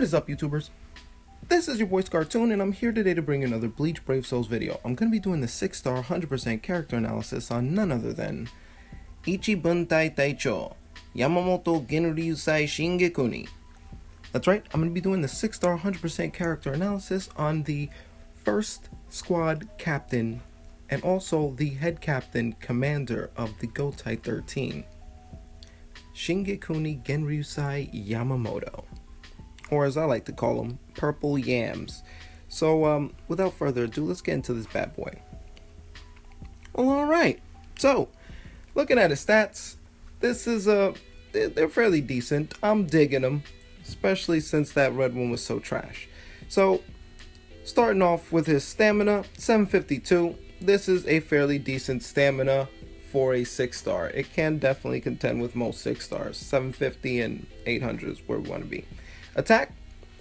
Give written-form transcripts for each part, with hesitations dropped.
What is up, YouTubers? This is your boy Cartoon, and I'm here today to bring you another Bleach Brave Souls video. I'm going to be doing the 6-star 100% character analysis on none other than Ichibuntai Taicho, Yamamoto Genryusai Shingekuni. That's right, I'm going to be doing the 6-star 100% character analysis on the first squad captain and also the head captain commander of the Gotai 13, Shingekuni Genryusai Yamamoto, or as I like to call them, Purple Yams. So without further ado, let's get into this bad boy. Well, alright, so looking at his stats, this is they're fairly decent. I'm digging them, especially since that red one was so trash. So starting off with his stamina, 752. This is a fairly decent stamina for a 6-star. It can definitely contend with most 6-stars. 750 and 800 is where we want to be. Attack,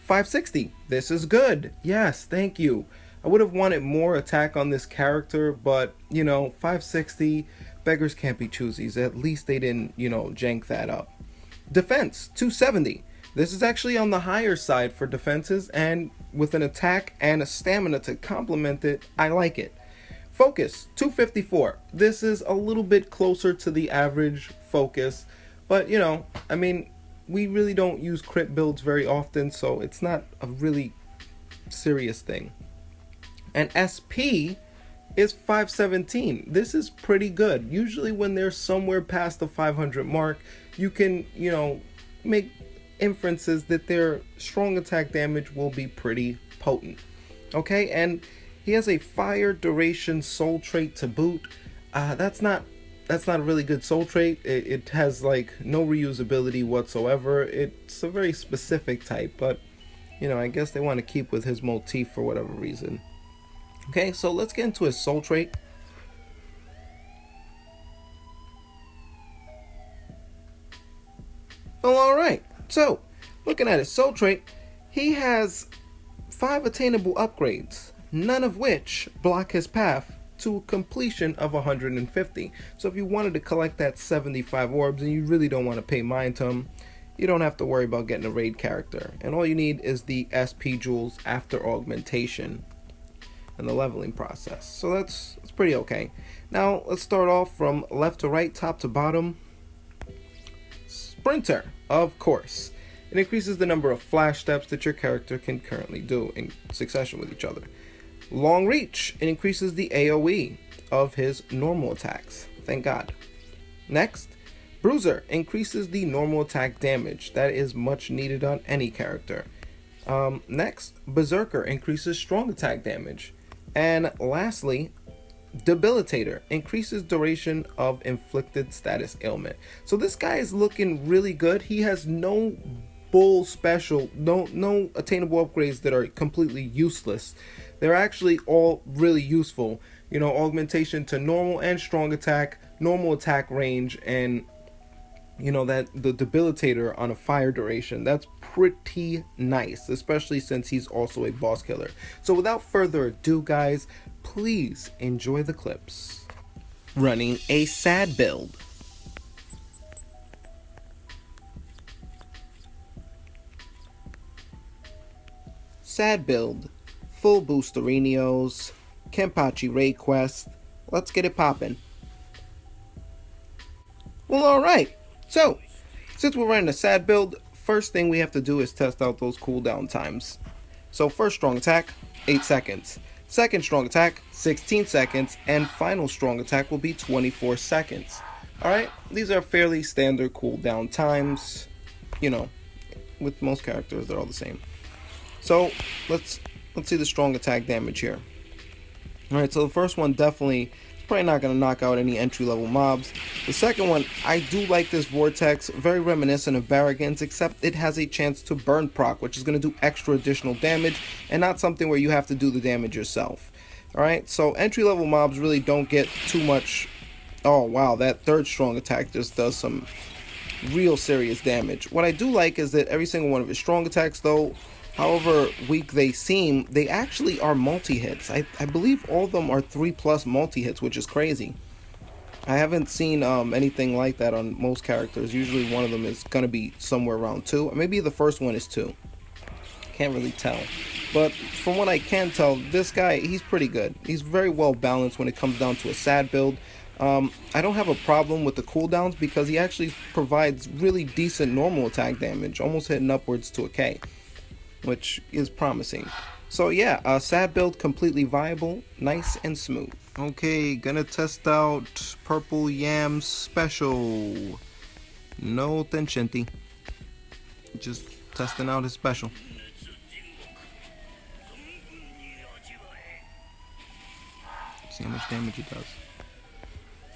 560. This is good. Yes, thank you. I would have wanted more attack on this character, but, you know, 560, beggars can't be choosies. At least they didn't, you know, jank that up. Defense, 270. This is actually on the higher side for defenses, and with an attack and a stamina to complement it, I like it. Focus, 254. This is a little bit closer to the average focus, but, you know, I mean, we really don't use crit builds very often, so it's not a really serious thing. And SP is 517. This is pretty good. Usually when they're somewhere past the 500 mark, you can, you know, make inferences that their strong attack damage will be pretty potent. Okay, and he has a fire duration soul trait to boot. That's not a really good soul trait. It has like no reusability whatsoever. It's a very specific type, but you know, I guess they want to keep with his motif for whatever reason. Okay, so let's get into his soul trait. Well, alright, so looking at his soul trait, he has 5 attainable upgrades, none of which block his path to completion of 150. So if you wanted to collect that 75 orbs and you really don't want to pay mind to them, you don't have to worry about getting a raid character. And all you need is the SP jewels after augmentation and the leveling process. So that's pretty okay. Now let's start off from left to right, top to bottom. Sprinter, of course. It increases the number of flash steps that your character can currently do in succession with each other. Long reach, it increases the AoE of his normal attacks. Thank God. Next, Bruiser increases the normal attack damage. That is much needed on any character. Next, Berserker increases strong attack damage. And lastly, Debilitator increases duration of inflicted status ailment. So this guy is looking really good. He has no bull special, no attainable upgrades that are completely useless. They're actually all really useful. You know, augmentation to normal and strong attack, normal attack range, and you know that the debilitator on a fire duration. That's pretty nice, especially since he's also a boss killer. So without further ado, guys, please enjoy the clips. Running a sad build. Sad build. Full boosterinos, Kenpachi raid quest. Let's get it poppin'. Well, alright. So, since we're running a sad build, first thing we have to do is test out those cooldown times. So first strong attack, 8 seconds. Second strong attack, 16 seconds. And final strong attack will be 24 seconds. Alright, these are fairly standard cooldown times. You know, with most characters, they're all the same. So, let's see the strong attack damage here. Alright, so the first one definitely is probably not going to knock out any entry level mobs. The second one, I do like this vortex, very reminiscent of Barragans, except it has a chance to burn proc, which is going to do extra additional damage and not something where you have to do the damage yourself. Alright, so entry level mobs really don't get too much. Oh wow, that third strong attack just does some real serious damage. What I do like is that every single one of his strong attacks, though, however weak they seem, they actually are multi-hits. I believe all of them are 3+ multi-hits, which is crazy. I haven't seen anything like that on most characters. Usually one of them is going to be somewhere around 2. Or maybe the first one is 2. can't really tell. But from what I can tell, this guy, he's pretty good. He's very well balanced when it comes down to a sad build. I don't have a problem with the cooldowns because he actually provides really decent normal attack damage, almost hitting upwards to a K, which is promising. So yeah, sad build completely viable, nice and smooth. Okay, gonna test out Purple Yam Special. No Tenchenti. Just testing out his special. See how much damage it does.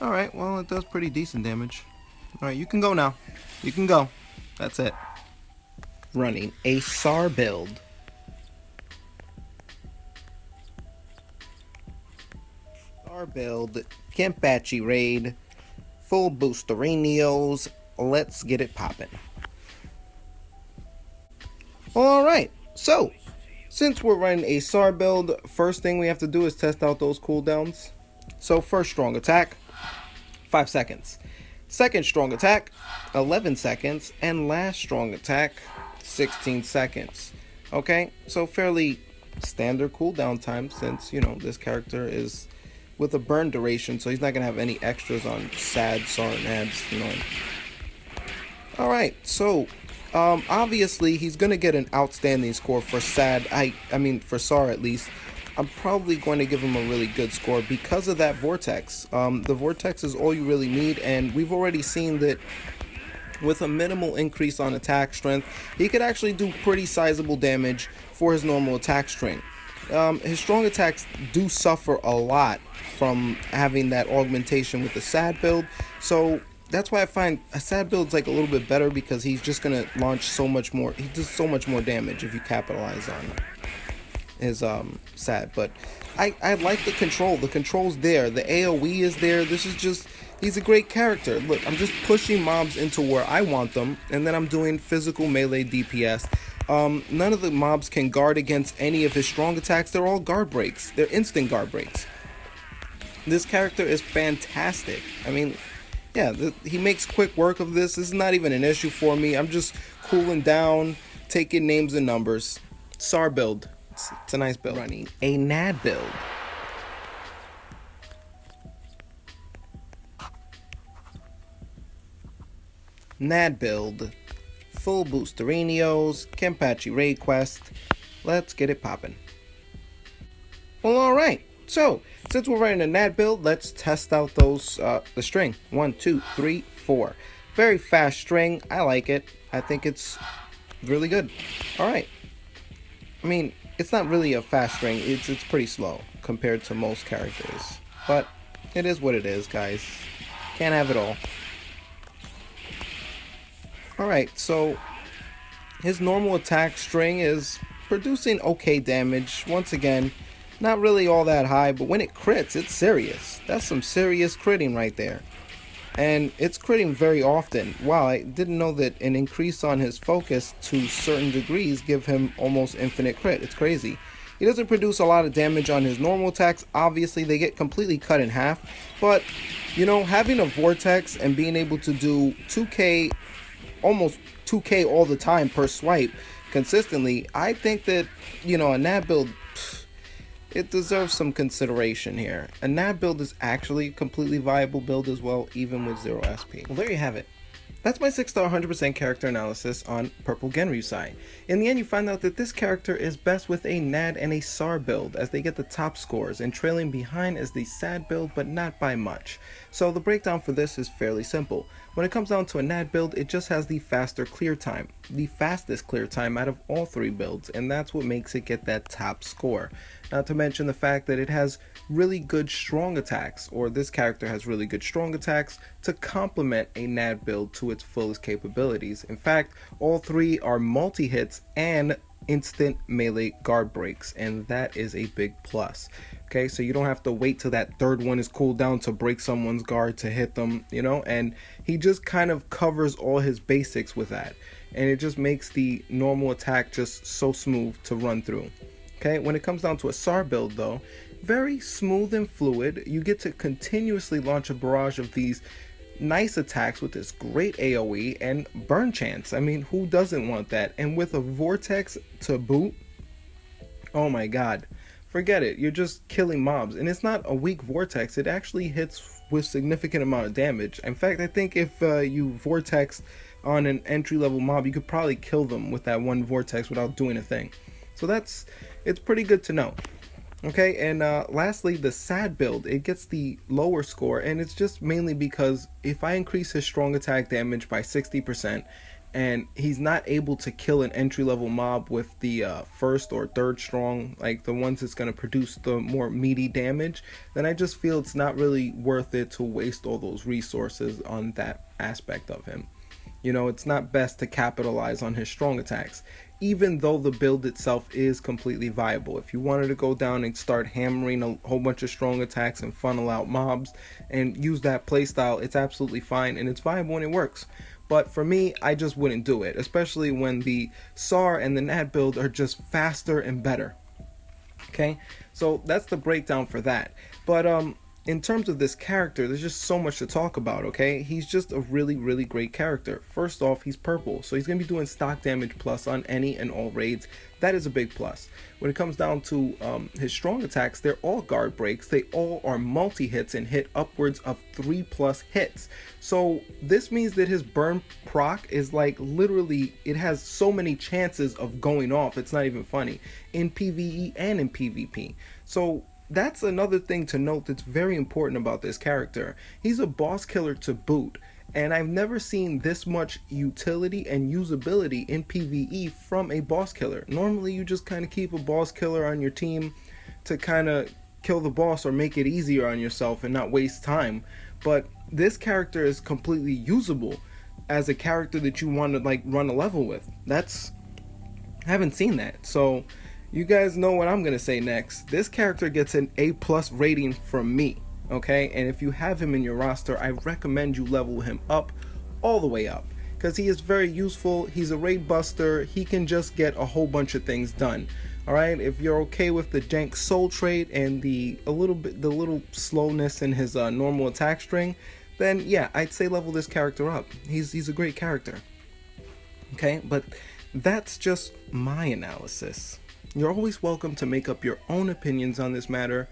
Alright, well it does pretty decent damage. Alright, you can go now. You can go. That's it. Running a SAR build. SAR build, Kenpachi raid, full boosterinos. Let's get it poppin'. Alright, so since we're running a SAR build, first thing we have to do is test out those cooldowns. So first strong attack, 5 seconds. Second strong attack, 11 seconds. And last strong attack, 16 seconds. Okay, so fairly standard cooldown time since, you know, this character is with a burn duration, so he's not going to have any extras on sad, SAR, and ads, you know. Alright, so obviously he's going to get an outstanding score for sad, I mean for SAR at least. I'm probably going to give him a really good score because of that vortex. The vortex is all you really need, and we've already seen that with a minimal increase on attack strength, he could actually do pretty sizable damage for his normal attack string. His strong attacks do suffer a lot from having that augmentation with the sad build, so that's why I find a sad build's like a little bit better because he's just gonna launch so much more. He does so much more damage if you capitalize on his sad. But I like the control. The control's there. The AoE is there. This is just, he's a great character. Look, I'm just pushing mobs into where I want them, and then I'm doing physical melee DPS. None of the mobs can guard against any of his strong attacks. They're all guard breaks. They're instant guard breaks. This character is fantastic. I mean, yeah, he makes quick work of this. This is not even an issue for me. I'm just cooling down, taking names and numbers. SAR build. It's a nice build. Running a NAD build. NAD build. Full boosterinos, Kenpachi raid quest. Let's get it poppin'. Well, alright. So, since we're running a NAD build, let's test out those, the string. 1, 2, 3, 4. Very fast string. I like it. I think it's really good. Alright. I mean, it's not really a fast string. It's pretty slow compared to most characters. But it is what it is, guys. Can't have it all. Alright, so his normal attack string is producing okay damage. Once again, not really all that high, but when it crits, it's serious. That's some serious critting right there. And it's critting very often. Wow, I didn't know that an increase on his focus to certain degrees give him almost infinite crit. It's crazy. He doesn't produce a lot of damage on his normal attacks. Obviously, they get completely cut in half. But, you know, having a vortex and being able to do 2k, almost 2k all the time per swipe consistently, I think that, you know, a NAD build, it deserves some consideration here. A NAD build is actually a completely viable build as well, even with 0 SP. Well, there you have it. That's my 6-star 100% character analysis on Purple Genryusai. In the end, you find out that this character is best with a NAD and a SAR build, as they get the top scores, and trailing behind is the sad build, but not by much. So the breakdown for this is fairly simple. When it comes down to a NAD build, it just has the faster clear time, the fastest clear time out of all 3 builds, and that's what makes it get that top score. Not to mention the fact that it has really good strong attacks, or this character has really good strong attacks to complement a NAD build to its fullest capabilities. In fact, all 3 are multi-hits and instant melee guard breaks, and that is a big plus. Okay, so you don't have to wait till that 3rd one is cooled down to break someone's guard to hit them, you know, and he just kind of covers all his basics with that, and it just makes the normal attack just so smooth to run through. Okay, when it comes down to a SAR build though, very smooth and fluid. You get to continuously launch a barrage of these nice attacks with this great AoE and burn chance. I mean, who doesn't want that? And with a vortex to boot, Oh my god. Forget it. You're just killing mobs. And it's not a weak vortex. It actually hits with significant amount of damage. In fact, I think if you vortex on an entry level mob, you could probably kill them with that one vortex without doing a thing. So it's pretty good to know. Okay, and lastly, the sad build, it gets the lower score, and it's just mainly because if I increase his strong attack damage by 60%, and he's not able to kill an entry level mob with the first or third strong, like the ones that's going to produce the more meaty damage, then I just feel it's not really worth it to waste all those resources on that aspect of him. You know, it's not best to capitalize on his strong attacks, even though the build itself is completely viable. If you wanted to go down and start hammering a whole bunch of strong attacks and funnel out mobs and use that playstyle, it's absolutely fine and it's viable and it works. But for me, I just wouldn't do it, especially when the SAR and the NAT build are just faster and better. Okay, so that's the breakdown for that. But in terms of this character, there's just so much to talk about. Okay, he's just a really, really great character. First off, he's purple, so he's gonna be doing stock damage plus on any and all raids. That is a big plus. When it comes down to his strong attacks, they're all guard breaks. They all are multi-hits and hit upwards of 3+ hits. So this means that his burn proc is like literally, it has so many chances of going off. It's not even funny in PvE and in PvP. So that's another thing to note that's very important about this character. He's a boss killer to boot, and I've never seen this much utility and usability in PvE from a boss killer. Normally you just kind of keep a boss killer on your team to kind of kill the boss or make it easier on yourself and not waste time, but this character is completely usable as a character that you want to like run a level with. I haven't seen that. So you guys know what I'm gonna say next. This character gets an A+ rating from me, okay? And if you have him in your roster, I recommend you level him up, all the way up, because he is very useful. He's a raid buster. He can just get a whole bunch of things done. All right, if you're okay with the jank soul trait and the little slowness in his normal attack string, then yeah, I'd say level this character up. He's a great character. Okay, but that's just my analysis. You're always welcome to make up your own opinions on this matter,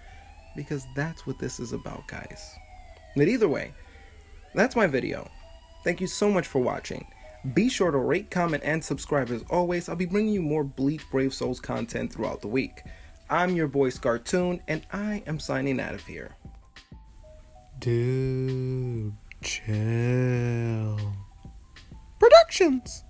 because that's what this is about, guys. But either way, that's my video. Thank you so much for watching. Be sure to rate, comment, and subscribe as always. I'll be bringing you more Bleach Brave Souls content throughout the week. I'm your boy Scartoon, and I am signing out of here. Dude, chill. Productions!